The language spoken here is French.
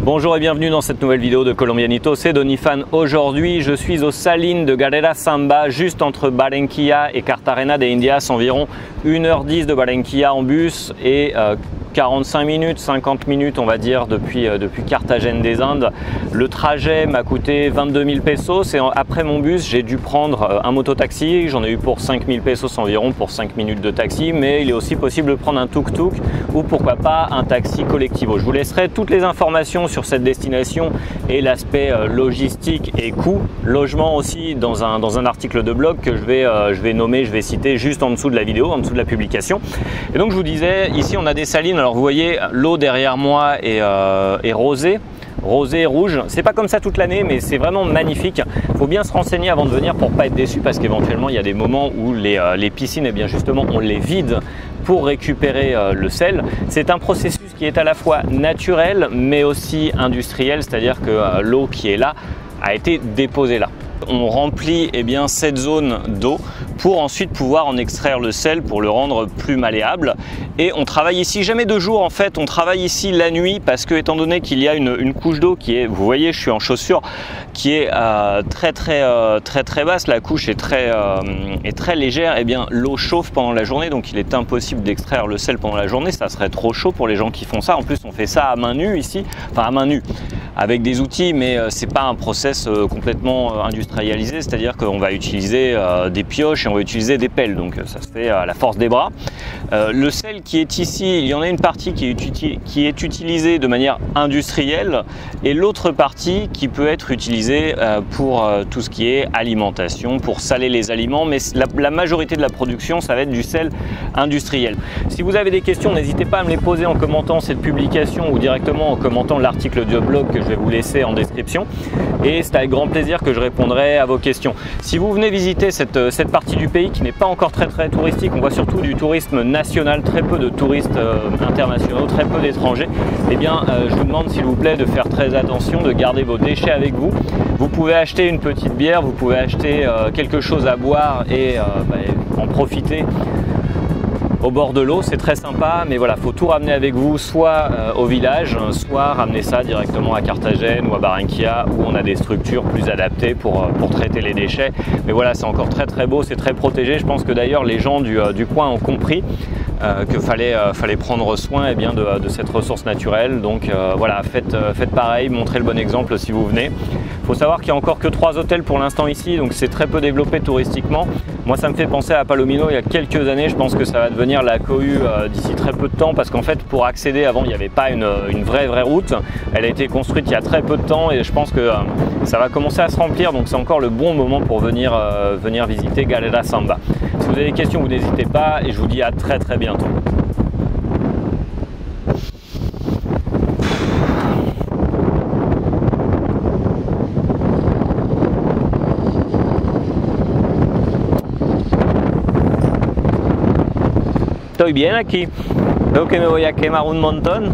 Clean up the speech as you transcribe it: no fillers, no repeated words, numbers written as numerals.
Bonjour et bienvenue dans cette nouvelle vidéo de Colombianito, c'est Donifan. Aujourd'hui, je suis aux salines de Galera Samba, juste entre Barranquilla et Cartagena de Indias, environ 1h10 de Barranquilla en bus et 45 minutes, 50 minutes on va dire depuis Carthagène des Indes. Le trajet m'a coûté 22 000 pesos et après mon bus j'ai dû prendre un mototaxi. J'en ai eu pour 5 000 pesos environ pour 5 minutes de taxi, mais il est aussi possible de prendre un tuk-tuk ou pourquoi pas un taxi collectivo. Je vous laisserai toutes les informations sur cette destination et l'aspect logistique et coût, logement aussi dans un article de blog que je vais citer juste en dessous de la vidéo, en dessous de la publication. Et donc je vous disais, ici on a des salines. Alors vous voyez, l'eau derrière moi est rosée et rouge. C'est pas comme ça toute l'année, mais c'est vraiment magnifique. Il faut bien se renseigner avant de venir pour pas être déçu, parce qu'éventuellement il y a des moments où les piscines, eh bien justement, on les vide pour récupérer le sel. C'est un processus qui est à la fois naturel mais aussi industriel, c'est-à-dire que l'eau qui est là a été déposée là. On remplit cette zone d'eau pour ensuite pouvoir en extraire le sel pour le rendre plus malléable. Et on travaille ici jamais de jour en fait, on travaille ici la nuit parce que étant donné qu'il y a une couche d'eau qui est, vous voyez je suis en chaussures, qui est très basse, la couche est très légère, et bien l'eau chauffe pendant la journée, donc il est impossible d'extraire le sel pendant la journée, ça serait trop chaud pour les gens qui font ça. En plus on fait ça à main nue ici, enfin à main nue, avec des outils, mais c'est pas un process complètement industrialisé, c'est-à-dire qu'on va utiliser des pioches et on va utiliser des pelles, donc ça se fait à la force des bras. Le sel qui est ici, il y en a une partie qui est utilisée de manière industrielle et l'autre partie qui peut être utilisée pour tout ce qui est alimentation, pour saler les aliments, mais la majorité de la production ça va être du sel industriel. Si vous avez des questions, n'hésitez pas à me les poser en commentant cette publication ou directement en commentant l'article de blog que je vais vous laisser en description, et c'est avec grand plaisir que je répondrai à vos questions. Si vous venez visiter cette partie du pays qui n'est pas encore très touristique, on voit surtout du tourisme national, très peu de touristes internationaux, très peu d'étrangers, eh bien je vous demande s'il vous plaît de faire très attention, de garder vos déchets avec vous. Vous pouvez acheter une petite bière, vous pouvez acheter quelque chose à boire et en profiter au bord de l'eau, c'est très sympa, mais voilà, faut tout ramener avec vous, soit au village, soit ramener ça directement à Carthagène ou à Barranquilla, où on a des structures plus adaptées pour traiter les déchets. Mais voilà, c'est encore très beau, c'est très protégé. Je pense que d'ailleurs les gens du coin ont compris qu'il fallait prendre soin de cette ressource naturelle. Donc voilà, faites pareil, montrez le bon exemple si vous venez. Il faut savoir qu'il n'y a encore que 3 hôtels pour l'instant ici, donc c'est très peu développé touristiquement. Moi ça me fait penser à Palomino il y a quelques années, je pense que ça va devenir la cohue d'ici très peu de temps, parce qu'en fait pour accéder avant il n'y avait pas une vraie route, elle a été construite il y a très peu de temps et je pense que ça va commencer à se remplir, donc c'est encore le bon moment pour venir visiter Galera Samba. Si vous avez des questions, vous n'hésitez pas et je vous dis à très bientôt. Estoy bien aquí, veo que me voy a quemar un montón.